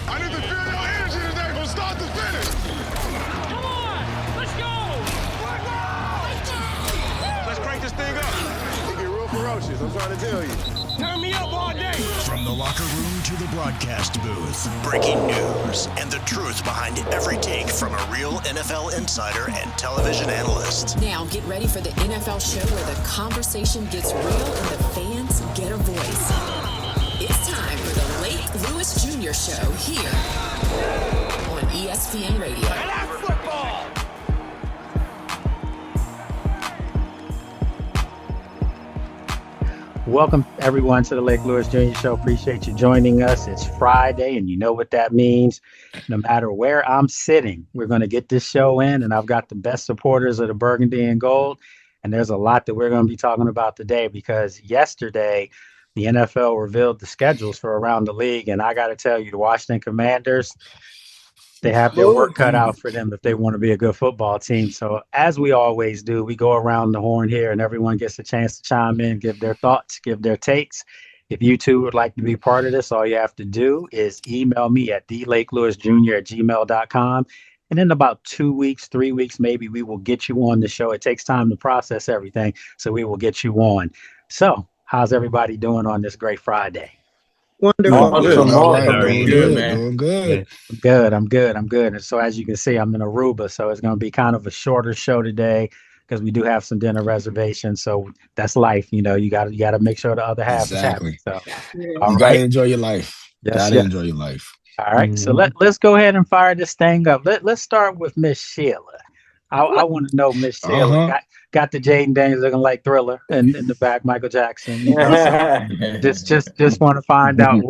I need to feel your energy today from start to finish. Come on, let's go. Let's crank this thing up. You get real ferocious, I'm trying to tell you. Turn me up all day. From the locker room to the broadcast booth, breaking news and the truth behind every take from a real NFL insider and television analyst. Now get ready for the NFL show where the conversation gets real and the fans get a voice. It's time for the Lake Lewis Jr. Show here on ESPN Radio. And that's football. Welcome, everyone, to the Lake Lewis Jr. Show. Appreciate you joining us. It's Friday, and you know what that means. No matter where I'm sitting, we're going to get this show in, and I've got the best supporters of the burgundy and gold, and there's a lot that we're going to be talking about today because yesterday the NFL revealed the schedules for around the league, and I got to tell you, the Washington Commanders, they have their work cut out for them if they want to be a good football team. So as we always do, we go around the horn here and everyone gets a chance to chime in, give their thoughts, give their takes. If you too would like to be part of this, all you have to do is email me at thelakeLewisJr@gmail.com. And in about 2 weeks, 3 weeks, maybe we will get you on the show. It takes time to process everything, so we will get you on. So how's everybody doing on this great Friday? Wonderful. Doing good, man. Doing good. I'm good. And so as you can see, I'm in Aruba, so it's going to be kind of a shorter show today because we do have some dinner reservations. So that's life, you know. You got to make sure the other half is happy. So, You gotta enjoy your life. Enjoy your life. All right. So let's go ahead and fire this thing up. Let's start with Miss Sheila. I want to know, Miss Sheila. Got the Jaden Daniels looking like Thriller in the back, Michael Jackson. You know, so just want to find out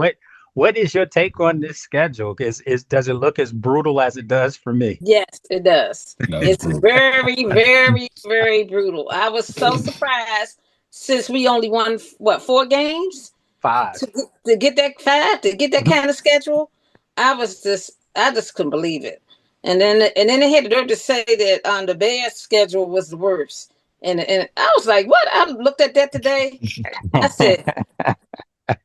what is your take on this schedule? Does it look as brutal as it does for me? Yes, it does. It's brutal. very, very, very brutal. I was so surprised since we only won 4 games? 5. To get that 5, to get that kind of schedule. I just couldn't believe it. And then they had the nerve to say that the Bears schedule was the worst. And I was like, what? I looked at that today. I said,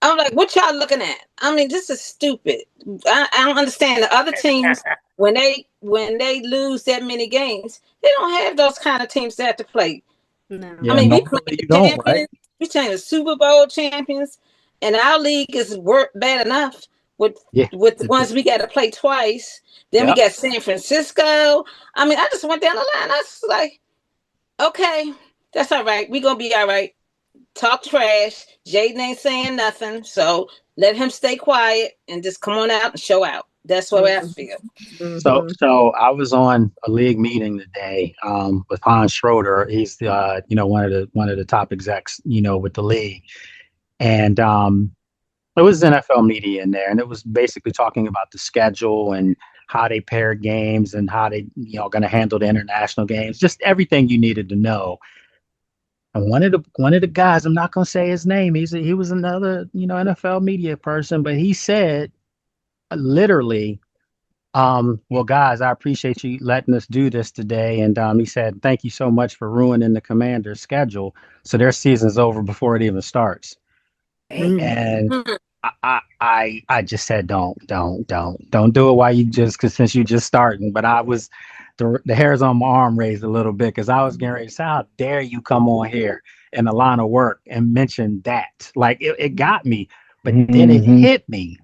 I'm like, what y'all looking at? I mean, this is stupid. I don't understand. The other teams, when they lose that many games, they don't have those kind of teams that have to play. No. I mean, we play champions. Right? We playing the Super Bowl champions, and our league is bad enough with the ones we got to play twice. Then we got San Francisco. I mean, I just went down the line. I was like, okay, that's all right. We're going to be all right. Talk trash. Jaden ain't saying nothing. So let him stay quiet and just come on out and show out. That's what I feel. So I was on a league meeting today with Hans Schroeder. He's the one of the top execs, with the league. And there was NFL media in there, and it was basically talking about the schedule and how they pair games and how they, going to handle the international games, just everything you needed to know. And one of the guys, I'm not going to say his name. He was another, NFL media person, but he said, literally, well, guys, I appreciate you letting us do this today. And he said, thank you so much for ruining the Commanders' schedule. So their season's over before it even starts. And I just said, don't do it while since you just starting. But I was, the hairs on my arm raised a little bit because I was getting ready to say, how dare you come on here in the line of work and mention that? Like it got me, but then it hit me.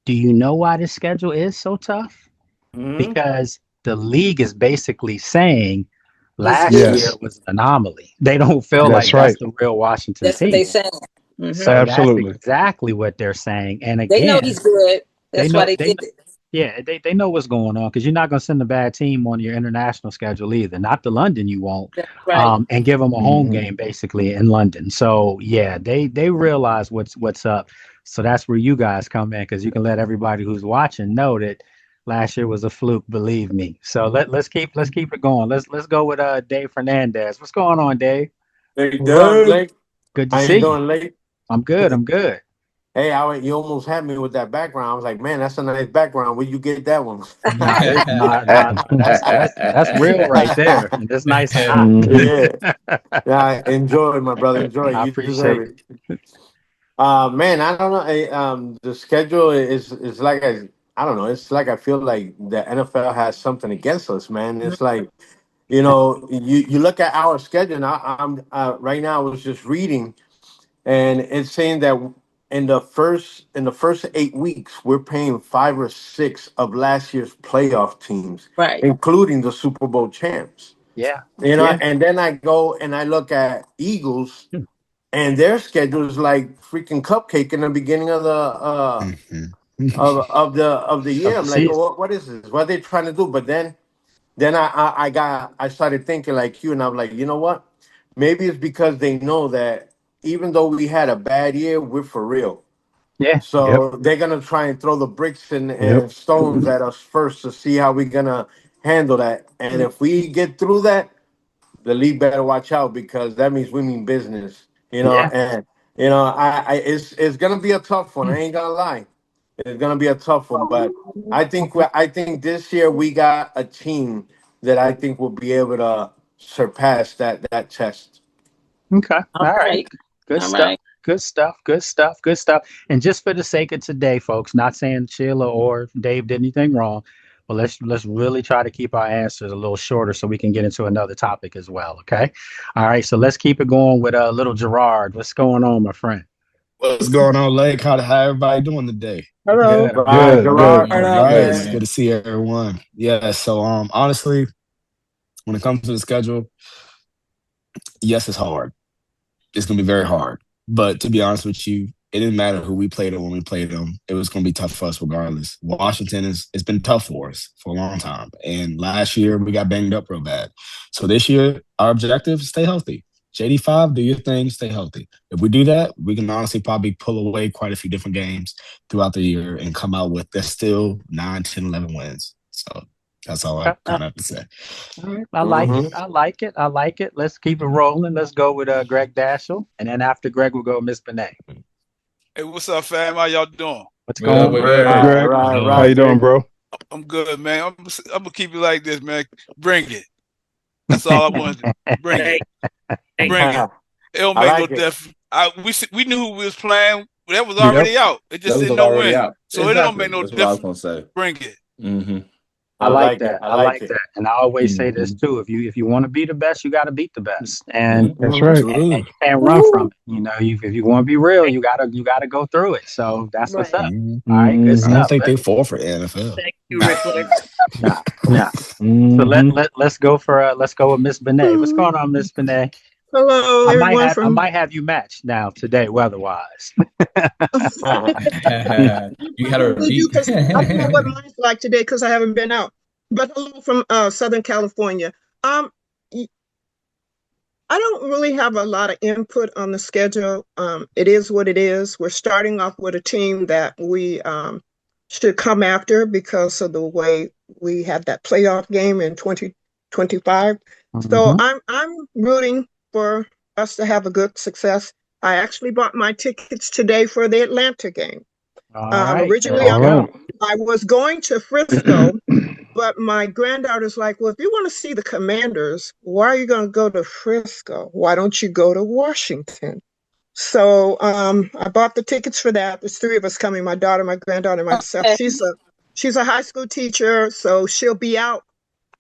Do you know why the schedule is so tough? Because the league is basically saying last year was an anomaly. They don't feel that's the real Washington team. That's what they saying. So absolutely, that's exactly what they're saying. And again, they know he's good. That's why they did it. Yeah, they know what's going on because you're not going to send a bad team on your international schedule either. Not to London, you won't. Right. And give them a home game basically in London. So yeah, they realize what's up. So that's where you guys come in because you can let everybody who's watching know that last year was a fluke. Believe me. So let's keep it going. Let's go with Dave Fernandez. What's going on, Dave? Hey, Doug. Good to see you. Doing, Lake? I'm good. Hey, you almost had me with that background. I was like, man, that's a nice background. Where you get that one? That's real right there. It's nice and hot. Yeah, enjoy it, my brother. Enjoy it. I You appreciate it. Man, I don't know. The schedule is like I don't know. It's like I feel like the NFL has something against us, man. It's like, you look at our schedule. And I'm right now. I was just reading, and it's saying that in the first 8 weeks, we're paying 5 or 6 of last year's playoff teams, Right. including the Super Bowl champs. Yeah. And then I go and I look at Eagles, and their schedule is like freaking cupcake in the beginning of the of the year. I'm like, oh, what is this? What are they trying to do? But then I started thinking like you, and I'm like, you know what? Maybe it's because they know that even though we had a bad year, we're for real. Yeah. So they're gonna try and throw the bricks and stones at us first to see how we're gonna handle that. And if we get through that, the league better watch out, because that means we mean business. Yeah. And it's gonna be a tough one. I ain't gonna lie. It's gonna be a tough one, but I think this year we got a team that I think will be able to surpass that test. Okay. All All right. right. Good All stuff. right. Good stuff. Good stuff. Good stuff. And just for the sake of today, folks, not saying Sheila or Dave did anything wrong, but let's really try to keep our answers a little shorter so we can get into another topic as well. Okay. All right. So let's keep it going with little Gerard. What's going on, my friend? What's going on, Lake? How everybody doing today? Hello. Good. Right, Gerard. All Hello, right, it's man. good to see everyone. Yeah, so honestly, when it comes to the schedule, yes, it's hard. It's gonna be very hard. But to be honest with you, it didn't matter who we played or when we played them. It was gonna be tough for us regardless. Washington it's been tough for us for a long time. And last year we got banged up real bad. So this year, our objective is stay healthy. JD5, do your thing, stay healthy. If we do that, we can honestly probably pull away quite a few different games throughout the year and come out with there's still 9, 10, 11 wins. So that's all I kind of have to say. All right. I like it. I like it. I like it. Let's keep it rolling. Let's go with Greg Dashel. And then after Greg, we'll go with Miss Benet. Hey, what's up, fam? How y'all doing? What's going on? Right, How you doing, bro? I'm good, man. I'm gonna keep it like this, man. Bring it. That's all I wanted to do. Bring it. Bring it. It don't make no difference. We knew who we was playing. That was already out. It just didn't know when. So it don't make no difference. What I was gonna say. Bring it. Mm-hmm. I like that. I like that. And I always say this too. If you want to be the best, you got to beat the best. And That's right. And you can't run from it. If you want to be real, you gotta go through it. So that's what's up. All right, good stuff. I don't think they fall for NFL. Thank you, Rick. Yeah. So let's go with Miss Benet. What's going on, Miss Benet? Hello, I might have you matched now today, weather-wise. You had a repeat. I don't know what mine's like today because I haven't been out. But hello from Southern California. I don't really have a lot of input on the schedule. It is what it is. We're starting off with a team that we should come after because of the way we had that playoff game in 2025. So I'm rooting for us to have a good success. I actually bought my tickets today for the Atlanta game. Originally, I was going to Frisco, but my granddaughter's like, well, if you want to see the Commanders, why are you going to go to Frisco? Why don't you go to Washington? So I bought the tickets for that. There's 3 of us coming, my daughter, my granddaughter, and myself. She's a high school teacher, so she'll be out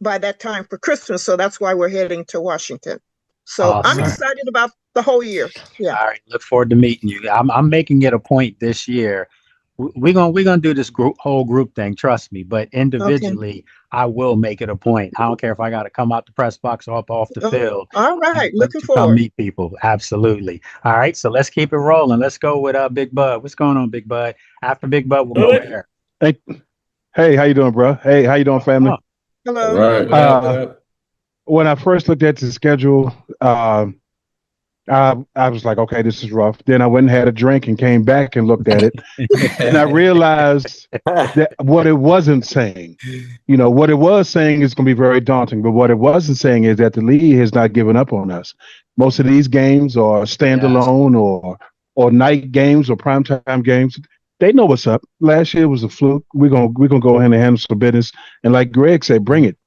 by that time for Christmas. So that's why we're heading to Washington. So awesome. I'm excited about the whole year. Yeah. All right. Look forward to meeting you. I'm making it a point this year. We're gonna do this whole group thing. Trust me. But individually, I will make it a point. I don't care if I got to come out the press box or up off the field. All right. Looking to forward. Come meet people. Absolutely. All right. So let's keep it rolling. Let's go with Big Bud. What's going on, Big Bud? After Big Bud, we'll go there. Hey, how you doing, bro? Hey, how you doing, family? Oh. Hello. Right. When I first looked at the schedule, I was like, okay, this is rough. Then I went and had a drink and came back and looked at it. And I realized that what it wasn't saying, what it was saying is going to be very daunting. But what it wasn't saying is that the league has not given up on us. Most of these games are standalone or night games or primetime games. They know what's up. Last year was a fluke. We're gonna go ahead and handle some business. And like Greg said, bring it.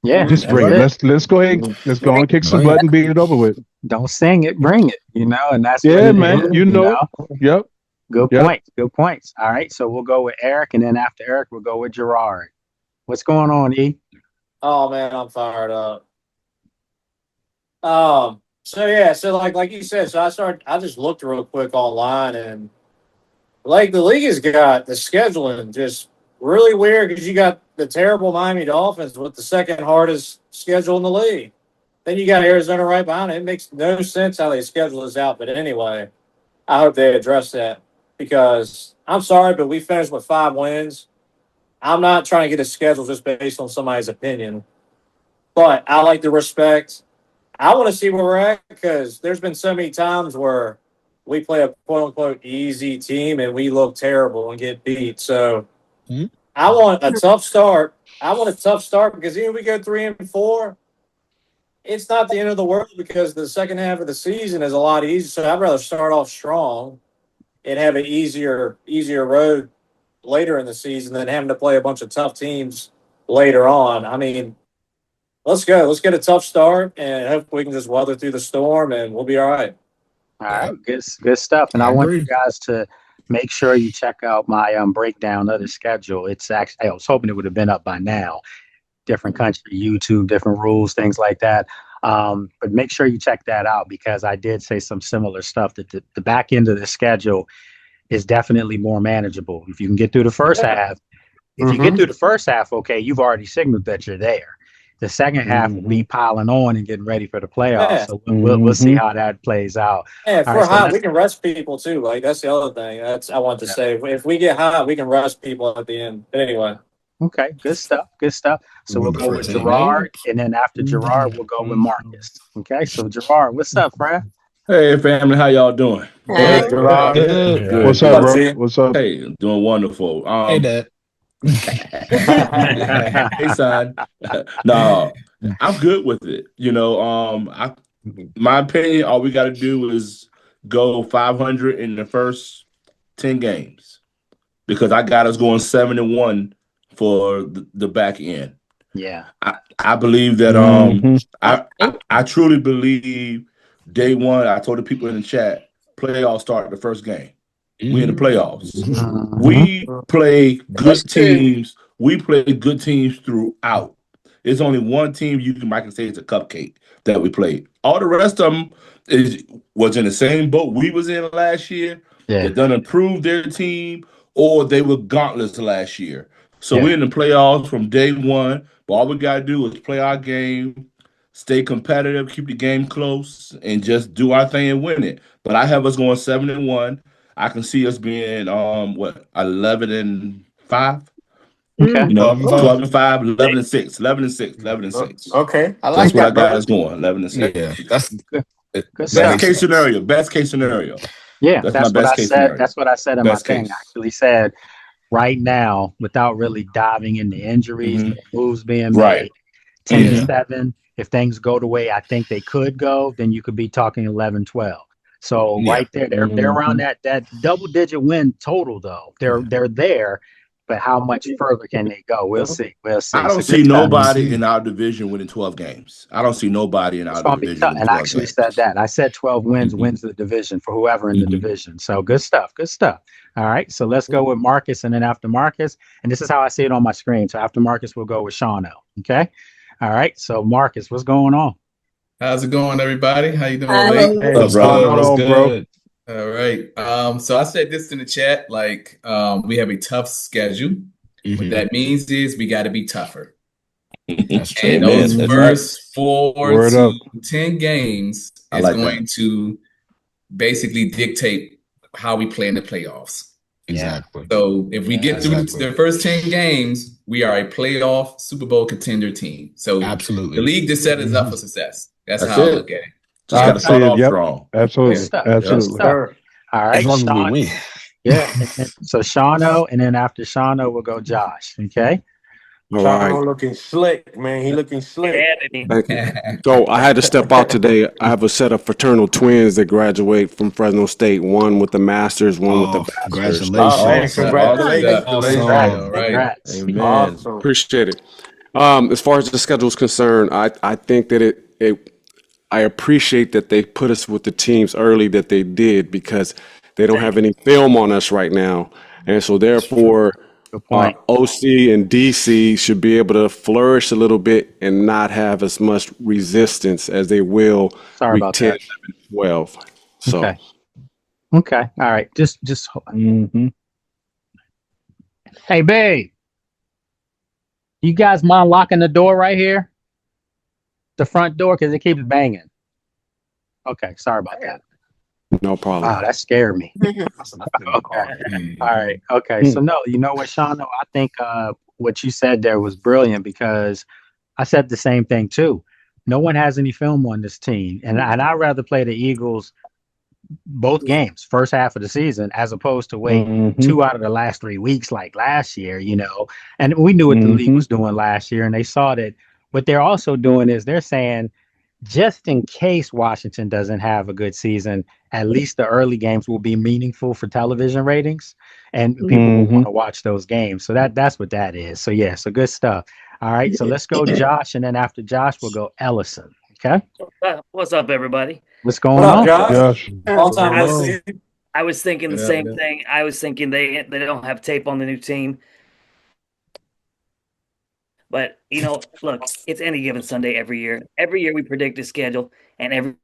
Yeah, just bring it. Let's go ahead. Let's go and kick some butt and beat it over with. Don't sing it, bring it. And that's man. Yep. Good Yep. points. Good points. All right. So we'll go with Eric, and then after Eric, we'll go with Gerard. What's going on, E? Oh man, I'm fired up. So like you said, I just looked real quick online, and like the league has got the scheduling just really weird because you got the terrible Miami Dolphins with the second hardest schedule in the league. Then you got Arizona right behind it. It makes no sense how they schedule this out. But anyway, I hope they address that because I'm sorry, but we finished with 5 wins. I'm not trying to get a schedule just based on somebody's opinion, but I like the respect. I want to see where we're at because there's been so many times where we play a quote unquote easy team and we look terrible and get beat. So I want a tough start. Because even if we go 3-4, it's not the end of the world because the second half of the season is a lot easier. So I'd rather start off strong and have an easier road later in the season than having to play a bunch of tough teams later on. I mean, let's go. Let's get a tough start and hopefully we can just weather through the storm and we'll be all right. All right, good stuff. And I want you guys to make sure you check out my breakdown of the schedule. It's actually, I was hoping it would have been up by now. Different country, YouTube, different rules, things like that. But make sure you check that out because I did say some similar stuff that the back end of the schedule is definitely more manageable. If you can get through the first half, you get through the first half, okay, you've already signaled that you're there. The second half will be piling on and getting ready for the playoffs. Yeah. So we'll see how that plays out. Yeah, if we're hot, we can rest people too. Like that's the other thing. I want to say. If we get hot, we can rest people at the end. But anyway. Okay, good stuff. So we'll go with Gerard, and then after Gerard, we'll go with Marcus. Okay, so Gerard, what's up, Brad? Hey, family, how y'all doing? Hey, Gerard. Good. What's up, bro? What's up? Hey, doing wonderful. Hey, Dad. Hey, son. No, I'm good with it. My opinion, all we got to do is go 500 in the first 10 games because I got us going 7-1 for the back end. Yeah, I believe that. I truly believe day one. I told the people in the chat, playoffs start the first game. We in the playoffs. We play good teams. We play good teams throughout. There's only one team I can say it's a cupcake that we played. All the rest of them was in the same boat we was in last year. Yeah. They done improved their team, or they were gauntlets last year. So we're in the playoffs from day one. But all we got to do is play our game, stay competitive, keep the game close, and just do our thing and win it. But I have us going 7-1. I can see us being 11-5. Okay. 12-5, 11-6, 11-6. Okay, I like that's what that, I got us going. 11-6. Yeah, that's good. Best case scenario. Best case scenario. Yeah, that's my best what I case said. scenario. That's what I said in Best my thing. case. I actually said right now, without really diving into injuries, moves being made, Right. 10-7. If things go the way I think they could go, then you could be talking 11-12. So right there, they're around that double-digit win total, though. They're there, but how much further can they go? We'll see. I don't see nobody in our division winning 12 games. I don't see nobody in our division winning 12 and I actually games. said that. I said 12 wins wins the division for whoever in the division. So good stuff. All right, so let's go with Marcus, and then after Marcus, and this is how I see it on my screen. So after Marcus, we'll go with Shauno. Okay. All right. So Marcus, what's going on? How's it going, everybody? How you doing? Hey, what's going on, bro? All right. So I said this in the chat, like we have a tough schedule. What that means is we got to be tougher. That's true. And those first 4 to 10 games is going to basically dictate how we play in the playoffs. Exactly. So if we get through the first 10 games, we are a playoff Super Bowl contender team. So absolutely, the league just set us up for success. That's how I look at it. Just got to start off strong. Absolutely. All right. As long as we win. Yeah. So Shauno, and then after Shauno, we'll go Josh. Okay. Shauno looking slick, man. He looking slick. Thank you. So I had to step out today. I have a set of fraternal twins that graduate from Fresno State. One with the masters, one with the bachelor's. Congratulations! All right. Amen. Awesome. Appreciate it. As far as the schedule is concerned, I think that I appreciate that they put us with the teams early that they did, because They don't have any film on us right now. And so therefore, OC and DC should be able to flourish a little bit and not have as much resistance as they will Sorry week about 10, that. 11, 12. So Okay. All right. Just Hey, babe. You guys mind locking the door right here? The front door, because it keeps banging. Okay, sorry about that. No problem. Wow, that scared me. Okay. All right. Okay. So no, you know what, Sean? I think what you said there was brilliant, because I said the same thing too. No one has any film on this team, and I'd rather play the Eagles both games, first half of the season, as opposed to wait 2 out of the last 3 weeks like last year, And we knew what the league was doing last year, and they saw that what they're also doing is they're saying, just in case Washington doesn't have a good season, at least the early games will be meaningful for television ratings, and people will want to watch those games. So that's what that is. So yeah, so good stuff. All right, so let's go Josh, and then after Josh, we'll go Ellison. Okay. What's up, everybody? What's going on, Josh? Long time no I see. I was thinking the same thing. I was thinking they don't have tape on the new team. But, look, it's any given Sunday every year. Every year we predict a schedule, and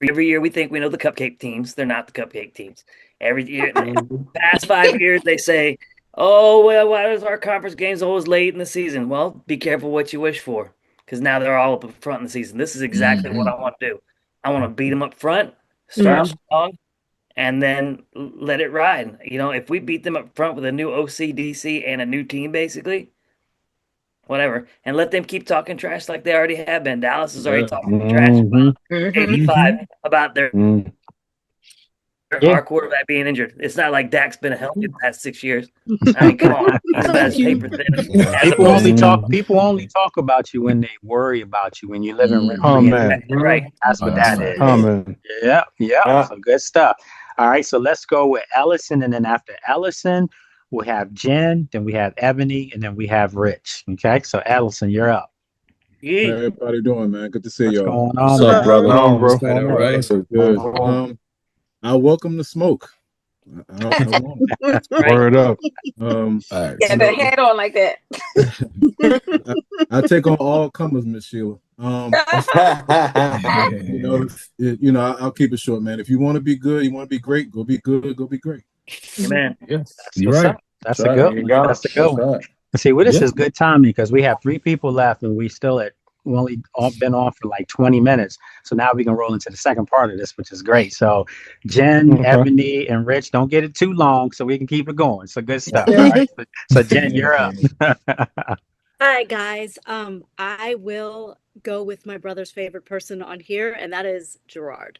every year we think we know the cupcake teams. They're not the cupcake teams. Every year, past 5 years, they say, oh, well, why is our conference games always late in the season? Well, be careful what you wish for, because now they're all up front in the season. This is exactly what I want to do. I want to beat them up front, start strong, and then let it ride. If we beat them up front with a new OCDC and a new team, basically, whatever, and let them keep talking trash like they already have been. Dallas is already talking trash about 85 about our quarterback being injured. It's not like Dak's been healthy the past 6 years. I mean, come on, he's about as paper thin. People only talk about you when they worry about you, when you live in right. That's what that is. Yeah. So good stuff. All right, so let's go with Ellison, and then after Ellison, we'll have Jen, then we have Ebony, and then we have Rich. Okay, so Ellison, you're up. Yeah. How everybody doing, man? Good to see y'all. What's up, brother? What's going on, bro? Good. I welcome the smoke. I Word up. Get the hat on like that. I take on all comers, Miss Sheila. I'll keep it short, man. If you want to be good, you want to be great, go be good, go be great. Amen. Yes, you're right. That's a good one. That's a good one. See, this is good timing, because we have 3 people left, and we only been on for like 20 minutes. So now we can roll into the second part of this, which is great. So Jen, Ebony, and Rich, don't get it too long so we can keep it going. So good stuff. All right. So Jen, you're up. Hi, guys. I will go with my brother's favorite person on here, and that is Gerard.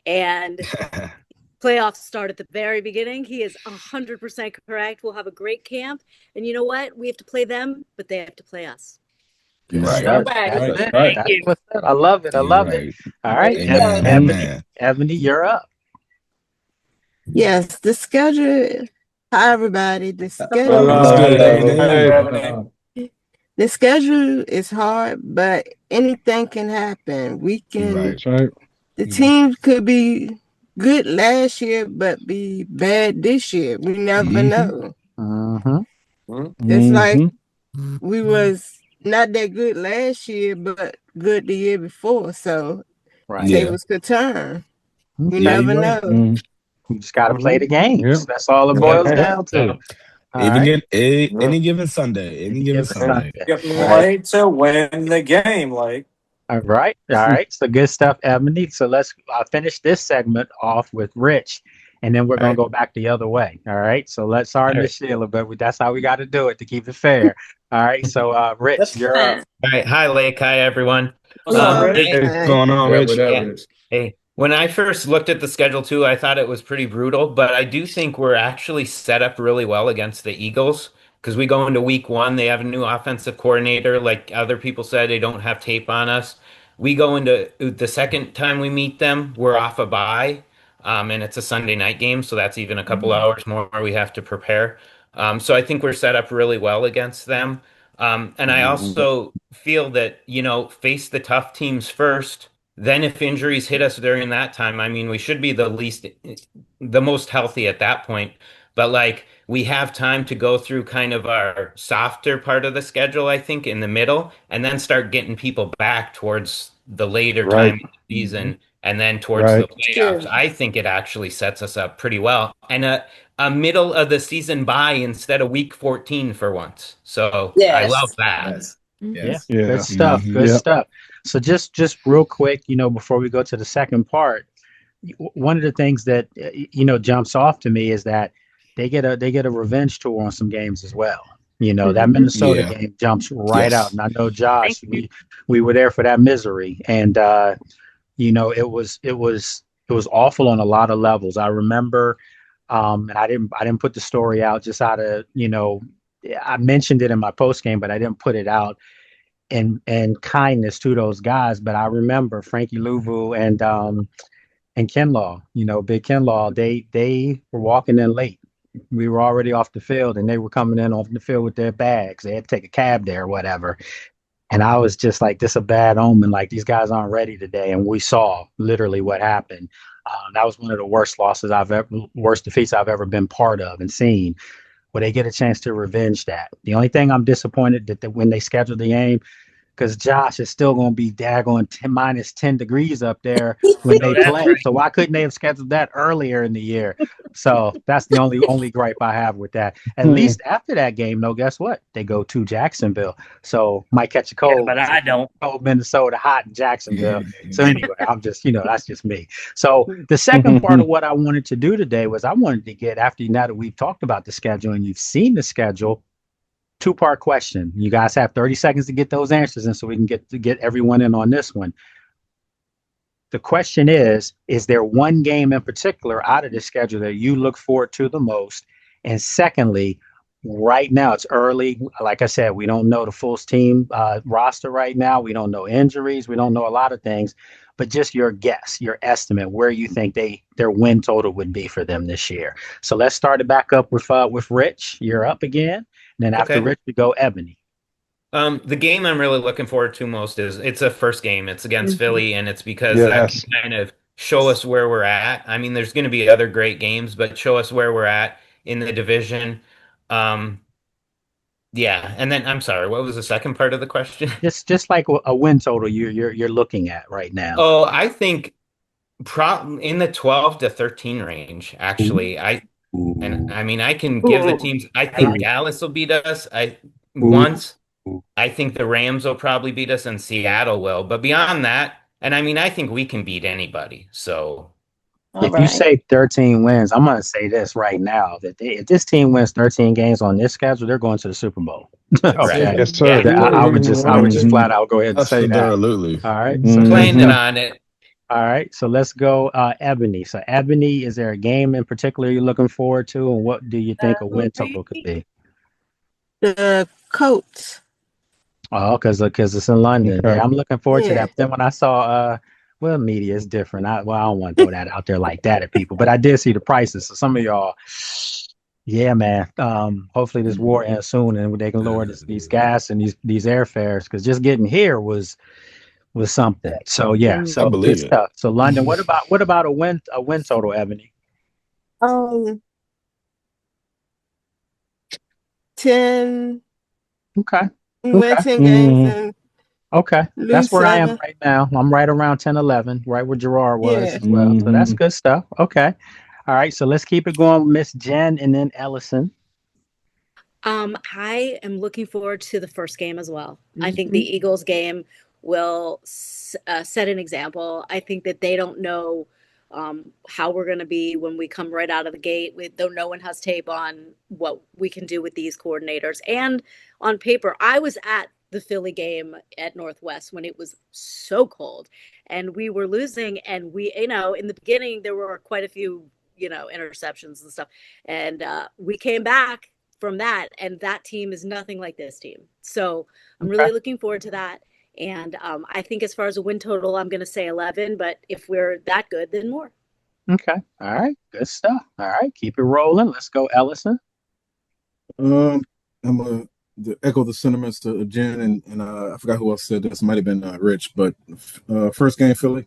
And playoffs start at the very beginning. He is 100% correct. We'll have a great camp. And you know what? We have to play them, but they have to play us. Right. I love it. All right. Ebony, you're up. Yes, the schedule. Hi, everybody. The schedule is hard, but anything can happen. The teams could be good last year, but be bad this year. We never know. It's like we was not that good last year, but good the year before. So tables could turn. You never know. You just got to play the games. That's all it boils down to. Any given Sunday. You play to win the game, like. All right. So good stuff, Ebony. So let's finish this segment off with Rich, and then we're going to go back the other way. All right. So sorry, Miss Sheila, but that's how we got to do it to keep it fair. All right. So Rich, you're up. All right. Hi, Lake. Hi, everyone. What's going on, Rich? Hey. When I first looked at the schedule too, I thought it was pretty brutal, but I do think we're actually set up really well against the Eagles, because we go into week 1, they have a new offensive coordinator. Like other people said, they don't have tape on us. We go into the second time we meet them, we're off a bye, and it's a Sunday night game, so that's even a couple hours more we have to prepare. So I think we're set up really well against them. And I also feel that, face the tough teams first, Then if injuries hit us during that time, I mean, we should be the most healthy at that point. But like we have time to go through kind of our softer part of the schedule, I think, in the middle, and then start getting people back towards the later time Right. of the season and then towards the Right. playoffs. I think it actually sets us up pretty well. And a middle of the season bye instead of week 14 for once. So I love Yes. that. Yes. Yeah, Yes. good Yeah. stuff. Good Yep. stuff. So just real quick, before we go to the second part, one of the things that jumps off to me is that they get a revenge tour on some games as well. That Minnesota Yeah. game jumps right out, Yes. and I know Josh, we were there for that misery, and it was awful on a lot of levels. I remember, and I didn't put the story out just out of I mentioned it in my post game, but I didn't put it out and kindness to those guys. But I remember Frankie Louvu and Kinlaw, Big Kinlaw, they were walking in late. We were already off the field and they were coming in off the field with their bags. They had to take a cab there or whatever. And I was just like, this is a bad omen. Like these guys aren't ready today. And we saw literally what happened. That was one of the worst defeats I've ever been part of and seen, where they get a chance to revenge that. The only thing I'm disappointed that when they scheduled the game, because Josh is still going to be daggone minus 10 degrees up there when they that's play. right. So why couldn't they have scheduled that earlier in the year? So that's the only gripe I have with that. At least after that game, though, guess what? They go to Jacksonville. So might catch a cold. But I don't. Cold Minnesota, hot in Jacksonville. So anyway, I'm just, that's just me. So the second part of what I wanted to do today was I wanted to get, after now that we've talked about the schedule and you've seen the schedule, two-part question. You guys have 30 seconds to get those answers in so we can get everyone in on this one. The question is there one game in particular out of the schedule that you look forward to the most? And secondly, right now it's early. Like I said, we don't know the full team roster right now. We don't know injuries. We don't know a lot of things, but just your guess, your estimate, where you think their win total would be for them this year. So let's start it back up with Rich. You're up again. And then after Rich, we go Ebony. The game I'm really looking forward to most it's a first game. It's against Philly, and it's because that can kind of show us where we're at. I mean, there's going to be other great games, but show us where we're at in the division. Yeah, and then I'm sorry, what was the second part of the question? Just like a win total you're looking at right now. Oh, I think in the 12 to 13 range, actually. And I mean, I can give the teams. I think Dallas will beat us. Once. I think the Rams will probably beat us, and Seattle will. But beyond that, and I mean, I think we can beat anybody. So, if you say 13 wins, I'm going to say this right now that if this team wins 13 games on this schedule, they're going to the Super Bowl. Okay. Yes, sir. Yeah. I would just flat out go ahead and say that. Absolutely. All right. So planning on it. All right, so let's go Ebony. So Ebony, is there a game in particular you're looking forward to, and what do you think a win total could be? The Colts. Oh, because it's in London. Okay. Yeah, I'm looking forward to that. But then when I saw, well, media is different. I don't want to throw that out there like that at people, but I did see the prices. So some of y'all, yeah, man. Hopefully this war ends soon and they can lower these gas and these airfares, because just getting here was something. So yeah, so good stuff. So London, what about a win total, Ebony? 10. Okay. Win 10 games. Okay, that's where I am right now. I'm right around 10, 11, right where Gerard was as well. So that's good stuff. Okay. All right, so let's keep it going, Miss Jen and then Ellison. I am looking forward to the first game as well. I think the Eagles game will set an example. I think that they don't know how we're going to be when we come right out of the gate. No one has tape on what we can do with these coordinators. And on paper, I was at the Philly game at Northwest when it was so cold and we were losing. And we, in the beginning, there were quite a few, interceptions and stuff. And we came back from that, and that team is nothing like this team. So I'm really looking forward to that. And I think as far as a win total, I'm going to say 11, but if we're that good, then more. Okay. All right. Good stuff. All right. Keep it rolling. Let's go, Ellison. I'm going to echo the sentiments to Jen and I forgot who else said this. It might have been Rich, but first game Philly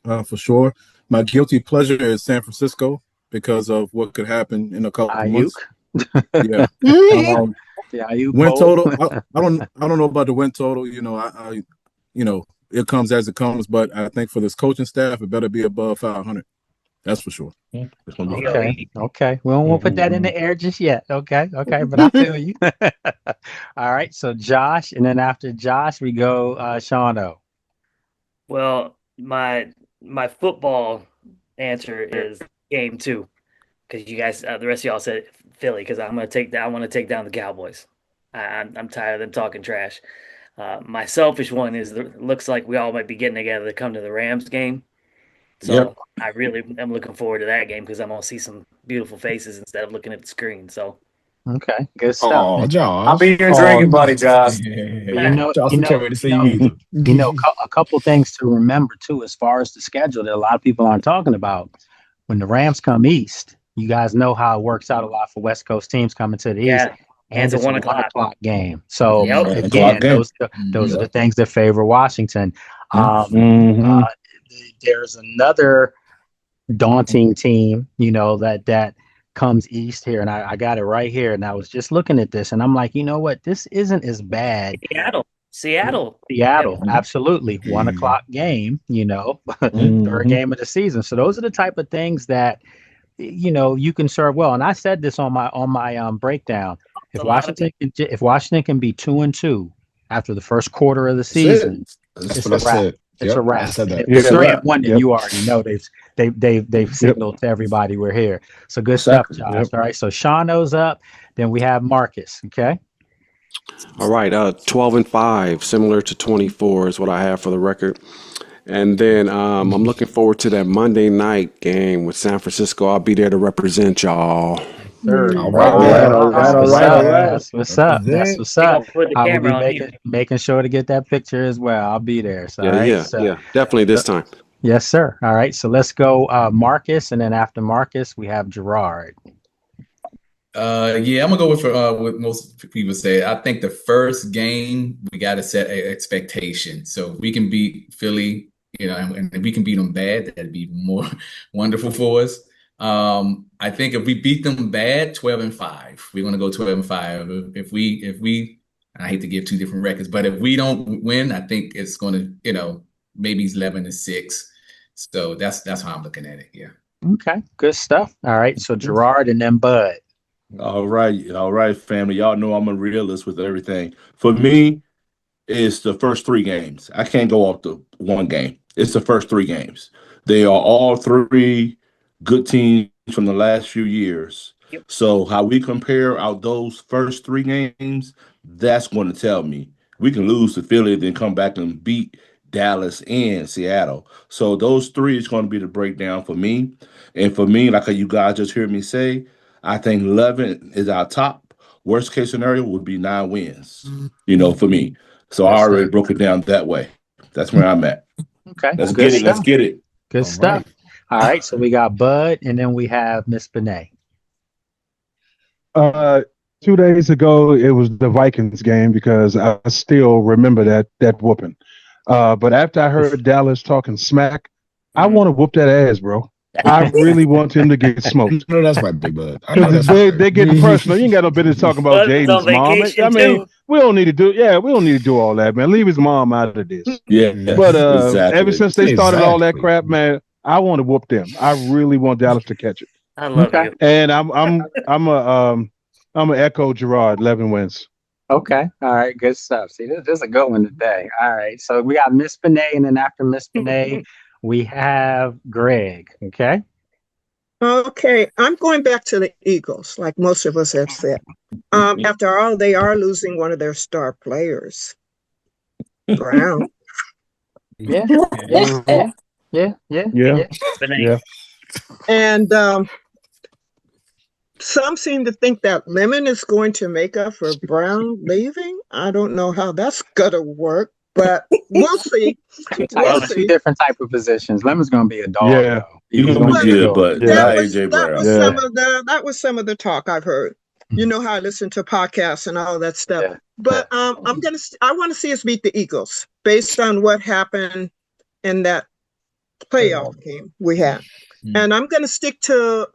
for sure. My guilty pleasure is San Francisco because of what could happen in a couple months. Yeah. Win total. I don't know about the win total. You know, I it comes as it comes, but I think for this coaching staff, it better be above 500. That's for sure. Okay. We won't put that in the air just yet. Okay, but I feel you. All right. So Josh, and then after Josh, we go Shauno. Well, my football answer is game 2, because you guys, the rest of y'all said Philly, because I want to take down the Cowboys. I'm tired of them talking trash. My selfish one is looks like we all might be getting together to come to the Rams game. So I really am looking forward to that game because I'm gonna see some beautiful faces instead of looking at the screen. So okay, good stuff. Oh, Josh. I'll be your drinking buddy, Josh. Can't wait to see you either. A couple things to remember too, as far as the schedule that a lot of people aren't talking about. When the Rams come east, you guys know how it works out a lot for West Coast teams coming to the east. And it's a 1 o'clock game. So again, those are the things that favor Washington. There's another daunting team, that comes east here, and I got it right here. And I was just looking at this, and I'm like, you know what? This isn't as bad. Seattle, absolutely. 1 o'clock game, third game of the season. So those are the type of things that you can serve well. And I said this on my breakdown. If Washington can be 2-2 after the first quarter of the season, it's a wrap. It's a wrap. It's 3-1, and you already know they've signaled to everybody we're here. So good stuff, Josh. All right. So Shauno's up. Then we have Marcus. Okay. All right. 12-5, similar to 24 is what I have for the record. And then I'm looking forward to that Monday night game with San Francisco. I'll be there to represent y'all. All right. That's what's up. I will be making sure to get that picture as well. I'll be there. So, definitely this time. Yes, sir. All right. So let's go Marcus, and then after Marcus, we have Gerard. I'm gonna go with what most people say. I think the first game we got to set an expectation. So if we can beat Philly, and if we can beat them bad, that'd be more wonderful for us. I think if we beat them bad, 12-5, we're gonna go 12-5. If we, I hate to give two different records, but if we don't win, I think it's gonna, maybe it's 11-6. So that's how I'm looking at it. Yeah. Okay. Good stuff. All right. So Gerard and then Bud. All right, family. Y'all know I'm a realist with everything. For me, it's the first 3 games. I can't go off the one game. It's the first 3 games. They are all 3 good teams from the last few years. Yep. So how we compare out those first 3 games, that's going to tell me. We can lose to Philly, then come back and beat Dallas and Seattle. So those 3 is going to be the breakdown for me. And for me, like you guys just heard me say, I think 11 is our top. Worst case scenario would be 9 wins, for me. So I already broke it down that way. That's where I'm at. Okay. Let's get it. Good stuff. All right. So we got Bud, and then we have Miss Benet. 2 days ago, it was the Vikings game because I still remember that whooping. But after I heard Dallas talking smack, I want to whoop that ass, bro. I really want him to get smoked. No, that's right, Big Bud. They get personal. You ain't got no business talking about Jaden's mom. I mean, we don't need to do all that, man. Leave his mom out of this. Yeah. But ever since they started all that crap, man, I want to whoop them. I really want Dallas to catch it. I love you. And I'm a echo Gerard. 11 wins. Okay. All right. Good stuff. See, this is a good one today. All right. So we got Miss Benet, and then after Miss Benet, we have Greg. Okay. Okay. I'm going back to the Eagles, like most of us have said. After all, they are losing one of their star players, Brown. Yeah. And some seem to think that Lemon is going to make up for Brown leaving. I don't know how that's going to work, but we'll see. Two different type of positions. Lemon's going to be a dog. Yeah. He's going to be good, but not AJ Brown. That was some of the talk I've heard. You know how I listen to podcasts and all that stuff. Yeah. But I want to see us beat the Eagles based on what happened in that playoff game we had. And I'm going to stick to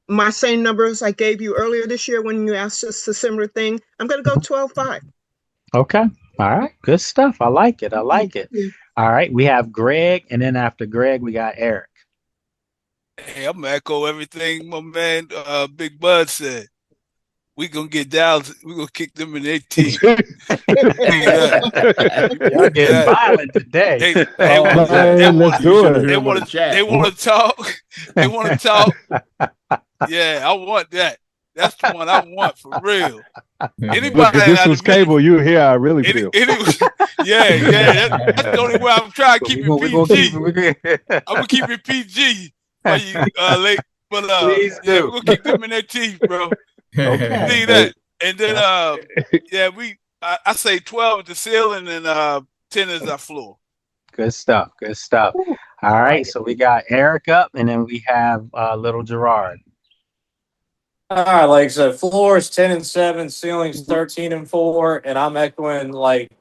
my same numbers I gave you earlier this year when you asked us a similar thing. I'm going to go 12-5. Okay. All right. Good stuff. I like it. I like it. Yeah. All right. We have Greg, and then after Greg, we got Eric. Hey, I'm gonna echo everything my man Big Bud said. We gonna get Dallas. We gonna kick them in their teeth. Y'all getting violent today. They want to talk. They want to talk. Yeah, I want that. That's the one I want for real. Anybody? Look, if this was cable, you hear how I really feel. Yeah. That's the only way I'm trying to keep it PG. I'm gonna keep it PG. While you late, but Please do. Yeah, we're gonna kick them in their teeth, bro. Okay. See that, and then I say 12 is the ceiling and 10 is our floor. Good stuff. Good stuff. All right. So we got Eric up, and then we have little Gerard. All right, like I said, floor is 10-7, ceiling's 13-4, and I'm echoing like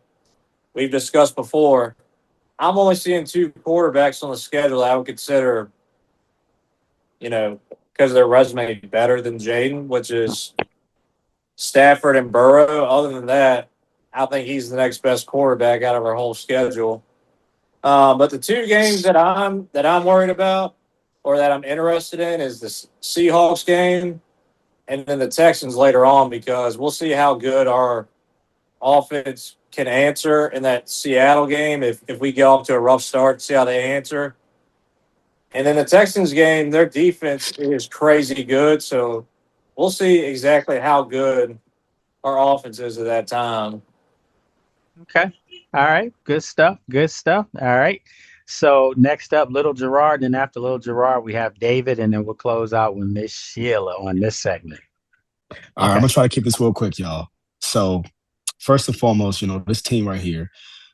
we've discussed before. I'm only seeing two quarterbacks on the schedule that I would consider, because of their resume better than Jaden, which is Stafford and Burrow. Other than that, I think he's the next best quarterback out of our whole schedule. But the two games that I'm worried about or that I'm interested in is the Seahawks game and then the Texans later on, because we'll see how good our offense can answer in that Seattle game if we get off to a rough start, see how they answer. And then the Texans game, their defense is crazy good, so we'll see exactly how good our offense is at that time. Okay. All right. Good stuff. Good stuff. All right. So next up, little Gerard, and after little Gerard, we have David, and then we'll close out with Miss Sheila on this segment. All right, I'm gonna try to keep this real quick, y'all. So first and foremost, this team right here,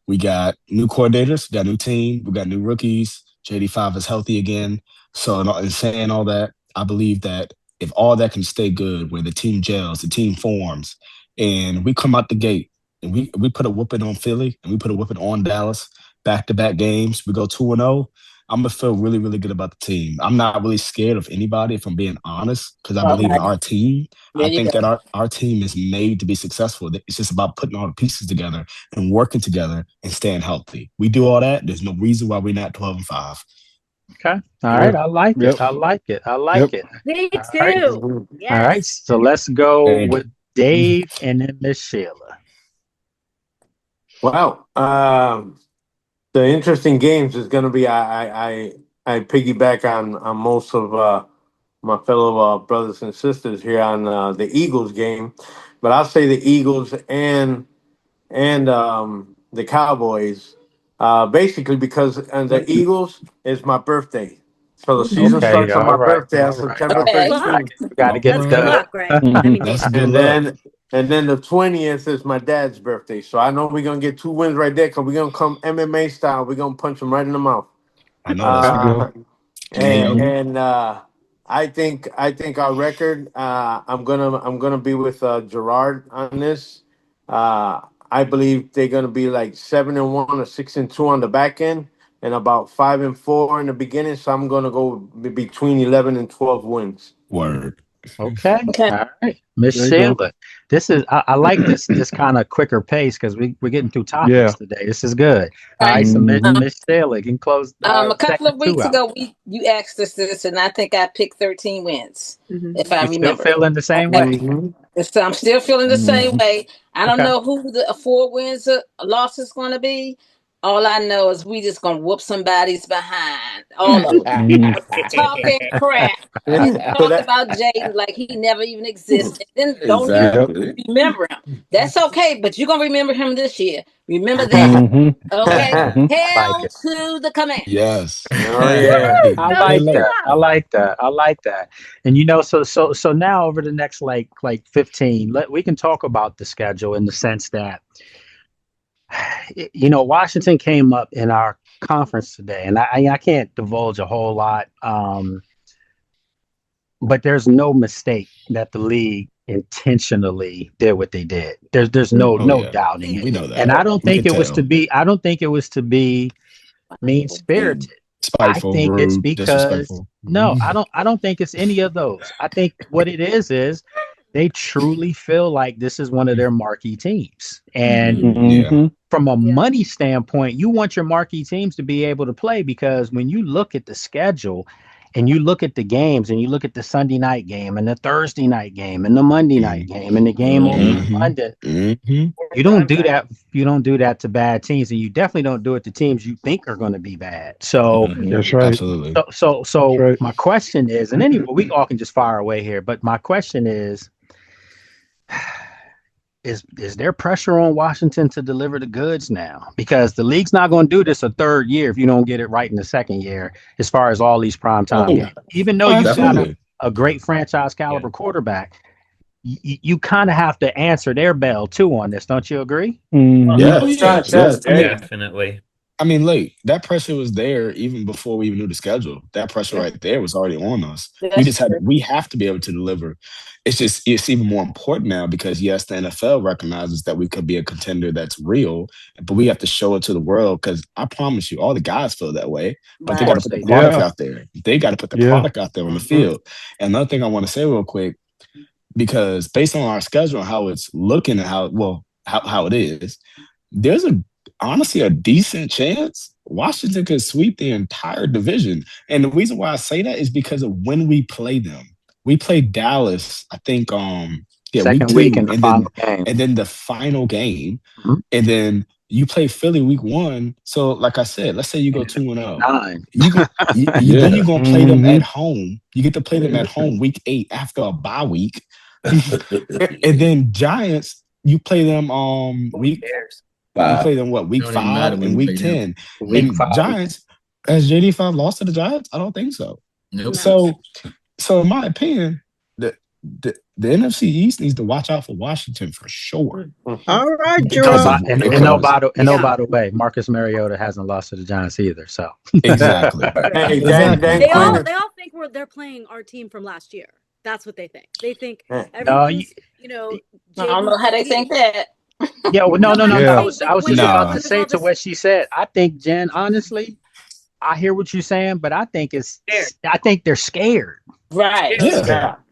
we got new coordinators, we got new team, we got new rookies. JD5 is healthy again. So in saying all that, I believe that if all that can stay good, where the team gels, the team forms, and we come out the gate and we put a whooping on Philly and we put a whooping on Dallas, back-to-back games, we go 2-0, I'm going to feel really, really good about the team. I'm not really scared of anybody, if I'm being honest, because I believe in our team. I think that our team is made to be successful. It's just about putting all the pieces together and working together and staying healthy. We do all that. There's no reason why we're not 12-5. Okay. All right. I like it. I like it. I like it. Me All too. right. Yes. All right. So let's go with Dave and then Miss Sheila. Wow. The interesting games is going to be I piggyback on most of my fellow brothers and sisters here on the Eagles game, but I'll say the Eagles and the Cowboys, basically because the Eagles is my birthday, so the season starts on my birthday on September 13th. You got to get That's good luck, Greg. And then the 20th is my dad's birthday. So I know we're going to get 2 wins right there because we're going to come MMA style. We're going to punch them right in the mouth. I know. I think our record, I'm gonna be with Gerard on this. I believe they're gonna be like 7-1 or 6-2 on the back end and about 5-4 in the beginning. So I'm gonna go between 11 and 12 wins. Word. Okay. All right. Miss Sheila. This is I like this kind of quicker pace because we're getting through topics today. This is good. All right. So Miss Sheila, you can close. A couple of weeks ago, you asked us this, and I think I picked 13 wins, if I remember. Still feeling the same way? So I'm still feeling the same way. I don't know who the 4 wins or loss is going to be. All I know is we just gonna whoop somebody's behind. All of them talking crap. Talk about Jaden like he never even existed. Then don't even remember him. That's okay, but you're gonna remember him this year. Remember that. Okay. Hell to the command. Yes. Oh yeah. I like that. I like that. I like that. And so now over the next like 15, we can talk about the schedule in the sense that Washington came up in our conference today, and I can't divulge a whole lot, but there's no mistake that the league intentionally did what they did. There's no doubting it. We know that. And I don't We think can it was tell. to be mean spirited. Spiteful, I think rude, it's because disrespectful. no, I don't think it's any of those. I think what it is they truly feel like this is one of their marquee teams. And from a money standpoint, you want your marquee teams to be able to play, because when you look at the schedule and you look at the games and you look at the Sunday night game and the Thursday night game and the Monday night game and the game over in London, you don't do that. You don't do that to bad teams, and you definitely don't do it to teams you think are going to be bad. So That's right. Absolutely. So That's right. my question is, and anyway, we all can just fire away here, but my question is there pressure on Washington to deliver the goods now? Because the league's not going to do this a third year if you don't get it right in the second year, as far as all these primetime games. Even though you got a great franchise caliber quarterback, you kind of have to answer their bell too on this. Don't you agree? Definitely. I mean, look, that pressure was there even before we even knew the schedule. That pressure right there was already on us. We have to be able to deliver. It's even more important now because, yes, the NFL recognizes that we could be a contender that's real, but we have to show it to the world, because I promise you, all the guys feel that way, but they got to put the product out there. They got to put the product out there on the field. And another thing I want to say real quick, because based on our schedule and how it's looking and how it is, there's honestly a decent chance Washington could sweep the entire division. And the reason why I say that is because of when we play them. We played Dallas, I think, second week in the final game. And then the final game. And then you play Philly week 1. So, like I said, let's say you go 2-0. Then you're going to play them at home. You get to play them at home week 8 after a bye week. And then Giants, you play them week. You play them week 5 and week 10. And Giants, has JD5 lost to the Giants? I don't think so. Nope. So in my opinion, the NFC East needs to watch out for Washington for sure. All right, Gerald. And by the way, Marcus Mariota hasn't lost to the Giants either. So exactly. They all think they're playing our team from last year. That's what they think. They think everyone's, I don't know how they think that. Yeah, well, no. I was just about to say to what she said. I think, Jen, honestly, I hear what you're saying, but I think they're scared. Right.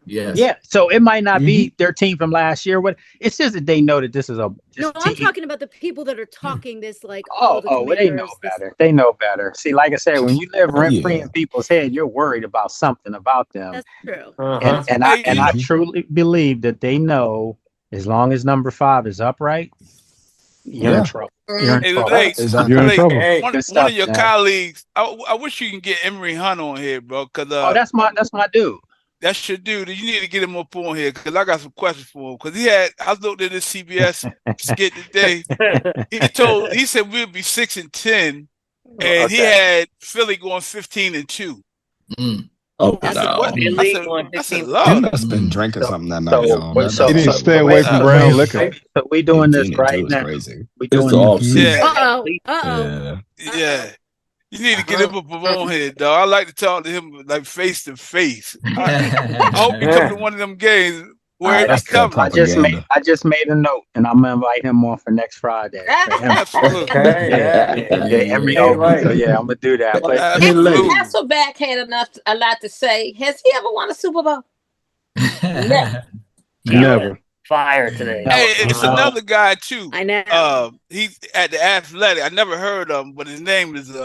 Yeah. So it might not be their team from last year. It's just that they know that this is I'm talking about the people that are talking this like. Well, they know better. They know better. See, like I said, when you live rent free in people's head, you're worried about something about them. That's true. And I truly believe that they know, as long as number 5 is upright, you're in trouble. You're in trouble. One of your colleagues, I wish you can get Emery Hunt on here, bro. Cause that's my dude. That's your dude. You need to get him up on here, because I got some questions for him. Because I looked at this CBS skit today. He said we'll be 6-10, and he had Philly going 15-2. Oh, I said, He must have been drinking something that night. He need to stay away from brown liquor. So we doing this right now. We doing Yeah. You need to get him up on here, dog. I like to talk to him like face to face. I hope he come to one of them games where he's coming. I just made a note, and I'm gonna invite him on for next Friday. Absolutely. Every open. So I'm gonna do that. But Hasselback had a lot to say. Has he ever won a Super Bowl? Never. Fire today. Hey, it's another guy too. I know. He's at the Athletic. I never heard of him, but his name is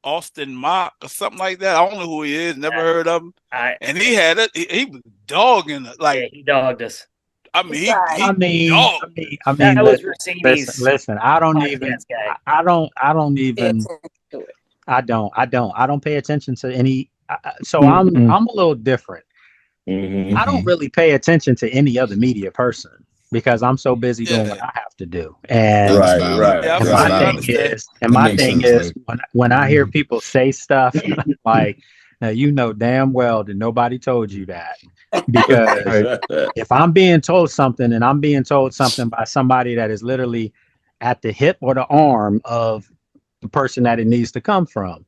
Austin Mock or something like that. I don't know who he is. Never heard of him. And he had he was dogging it. Like he dogged us. I mean, listen. I don't pay attention to any. So I'm a little different. I don't really pay attention to any other media person, because I'm so busy doing what I have to do. And my thing is, when I hear people say stuff like, now you know damn well that nobody told you that. Because if I'm being told something, and I'm being told something by somebody that is literally at the hip or the arm of the person that it needs to come from,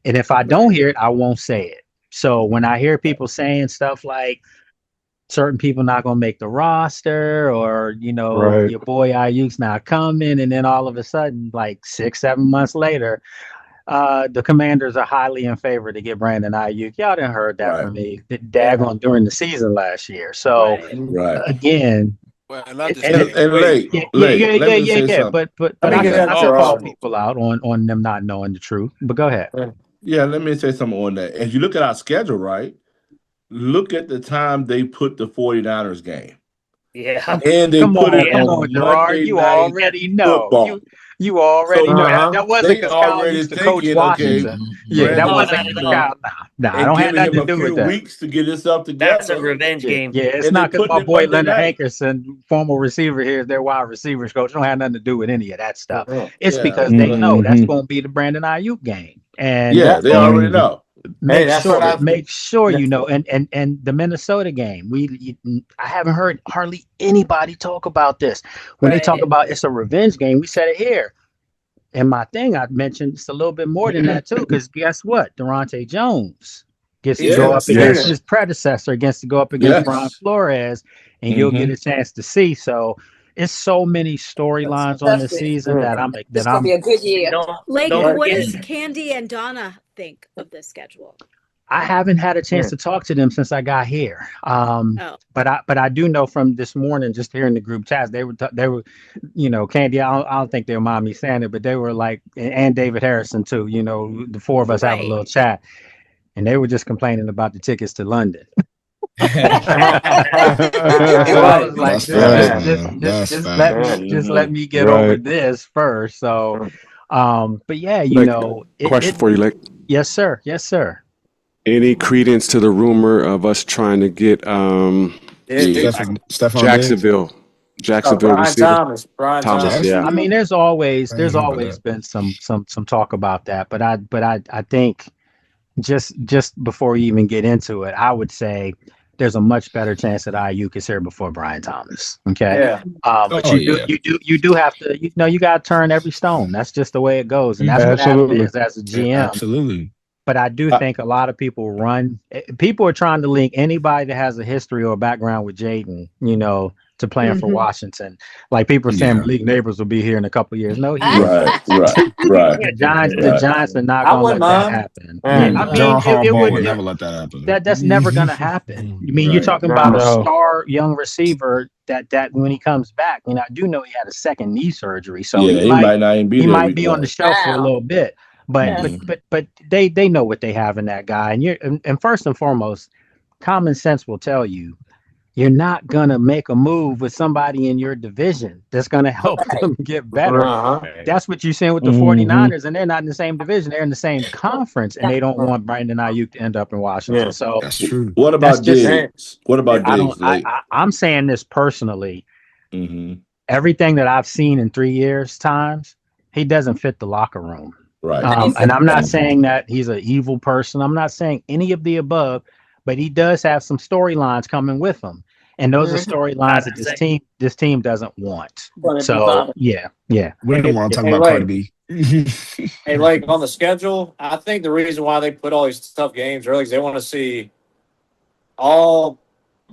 and if I don't hear it, I won't say it. So when I hear people saying stuff like certain people not going to make the roster, or Right. your boy Ayuk's not coming, and then all of a sudden, like 6-7 months later, the Commanders are highly in favor to get Brandon Ayuk. Y'all didn't heard that from me, daggone during the season last year. So Right. again, Well, not this And, game. and Wait. let me say something. But Let me I get could, that, I could call Gerard. people out on them not knowing the truth. But go ahead. Yeah, let me say something on that. As you look at our schedule, right? Look at the time they put the 49ers game. Yeah. And they Come put it on, on Gerard. Monday You Night already know. Football. You already So know. That wasn't they because Kyle already used to coach thinking, okay, Washington. Yeah, that Brandon wasn't because Ayuk, Kyle. Nah, I and don't have giving nothing him to a do with few that. weeks to get himself That's a together. revenge game. Yeah, it's And they not because putting my it boy Monday Leonard night. Hankerson, former receiver here, is their wide receivers coach. It don't have nothing to do with any of that stuff. It's Yeah, because they but know that's going to be the Brandon Ayuk game, and yeah, they already know. make that's what sure you know. And the Minnesota game, I haven't heard hardly anybody talk about this. When they talk about it's a revenge game, we said it here. And my thing I mentioned, it's a little bit more than that too, because guess what? Durante Jones gets to go up against his predecessor, gets to go up against Brian Flores, and you'll get a chance to see. So it's so many storylines on this season that It's gonna be a good year. Lake, Don't what forget. does Candy and Donna think of this schedule? I haven't had a chance to talk to them since I got here. But I do know from this morning, just hearing the group chats, they were, Candy. I don't think they'll mind me saying it, but they were like, and David Harrison too. The four of us have a little chat, and they were just complaining about the tickets to London. So I was like, just let me get over this first. So, but yeah, question for you, Lake. Yes, sir. Yes, sir. Any credence to the rumor of us trying to get Jacksonville Brian receiver? Brian Thomas, yeah. I mean, there's always been some talk about that, but I think just before you even get into it, I would say there's a much better chance that Ayuk is here before Brian Thomas. Okay. Yeah. But you do have to, you got to turn every stone. That's just the way it goes, and that's what happens as a GM. Absolutely. But I do think a lot of people are trying to link anybody that has a history or a background with Jaden, to playing for Washington. Like people are saying Malik Neighbors will be here in a couple of years. No, he right. The Giants are not going to let that happen. I mean, it would never let that happen. That's never going to happen. I mean, you're talking about a star young receiver that when he comes back, I do know he had a second knee surgery, so he might not even be he there might week be on one. the shelf for a little bit. But they know what they have in that guy, and first and foremost, common sense will tell you you're not gonna make a move with somebody in your division that's gonna help them get better. That's what you're saying with the 49ers, and they're not in the same division; they're in the same conference, and they don't want Brandon Ayuk to end up in Washington. So that's true. What about Diggs? What about Diggs? I'm saying this personally. Mm-hmm. Everything that I've seen in 3 years times, he doesn't fit the locker room. Right. And I'm not saying that he's an evil person. I'm not saying any of the above, but he does have some storylines coming with him. And those are storylines that this team doesn't want. So yeah. We don't want to talk about Cardi B. Hey, like on the schedule, I think the reason why they put all these tough games early is they want to see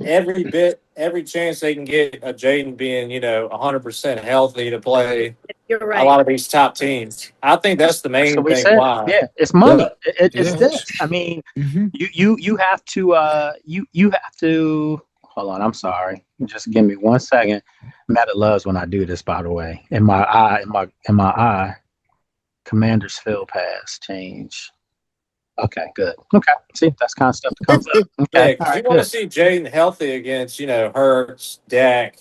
every chance they can get a Jaden being, 100% healthy to play You're right. a lot of these top teams. I think that's the main thing. Why? Yeah, it's money. It's this. I mean, you have to you have to hold on. I'm sorry. Just give me 1 second. Meta loves when I do this, by the way. In my eye, Commander's field pass change. Okay, good. Okay, see, that's kind of stuff that comes up. Okay, Yeah, because you want to see Jaden healthy against, Hurts, Dak.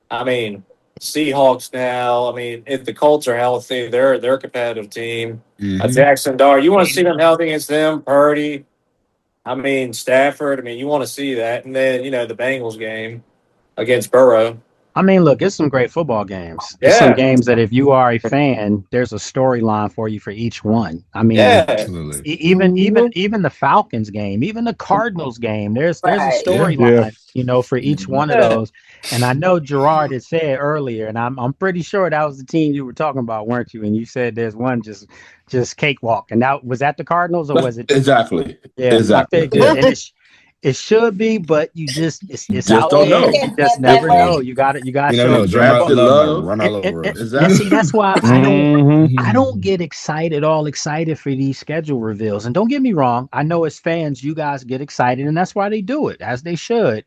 I mean, Seahawks now. I mean, if the Colts are healthy, they're a competitive team. Jackson Dar, you want to see them healthy against them. Purdy. I mean, Stafford. I mean, you want to see that, and then the Bengals game against Burrow. I mean, look, it's some great football games. It's some games that if you are a fan, there's a storyline for you for each one. I mean, even the Falcons game, even the Cardinals game, there's a storyline, for each one of those. And I know Gerard had said earlier, and I'm pretty sure that was the team you were talking about, weren't you? And you said there's one just cakewalk. And that was that the Cardinals, or was it? Exactly. Yeah, exactly. I figured, and it should be, but you it's just out don't there. know. You just never know. You got to show drafted love. Run all over us. And see, that's why I don't get all excited for these schedule reveals. And don't get me wrong, I know as fans, you guys get excited, and that's why they do it, as they should.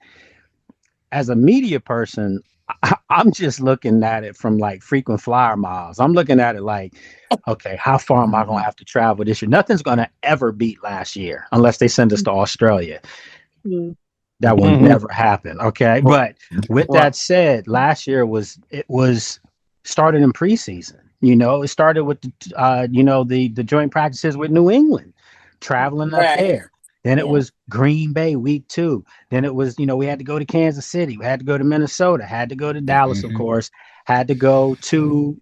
As a media person, I'm just looking at it from like frequent flyer miles. I'm looking at it like, okay, how far am I going to have to travel this year? Nothing's going to ever beat last year unless they send us to Australia. That will never happen. Okay. But with that said, last year was started in preseason. It started with the joint practices with New England, traveling up there. Then it was Green Bay week 2. Then it was, we had to go to Kansas City. We had to go to Minnesota, had to go to Dallas, of course, had to go to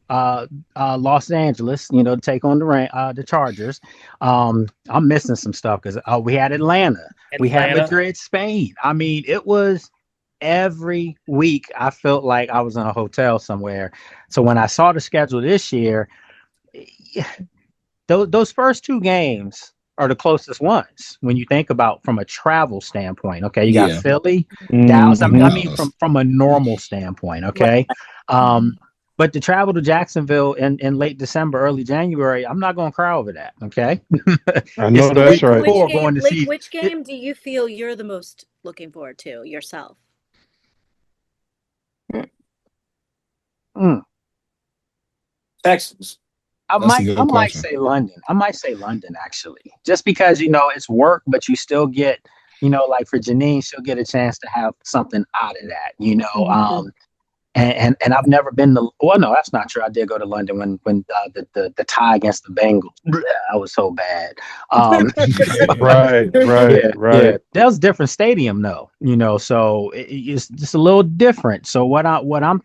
Los Angeles, to take on the Chargers. I'm missing some stuff because we had Atlanta. We had Madrid, Spain. I mean, it was every week I felt like I was in a hotel somewhere. So when I saw the schedule this year, those first 2 games are the closest ones when you think about from a travel standpoint. Okay, you got Philly, Dallas. I mean, from a normal standpoint. Okay, but to travel to Jacksonville in late December, early January, I'm not going to cry over that. Okay, I know that's right. Which game do you feel you're the most looking forward to yourself? Texans. I might say London. I might say London, actually, just because, it's work, but you still get, like for Janine, she'll get a chance to have something out of that, And I've never been to. Well, no, that's not true. I did go to London when the tie against the Bengals. That was so bad. Right. Yeah. That was a different stadium, though. So it's just a little different. So what I'm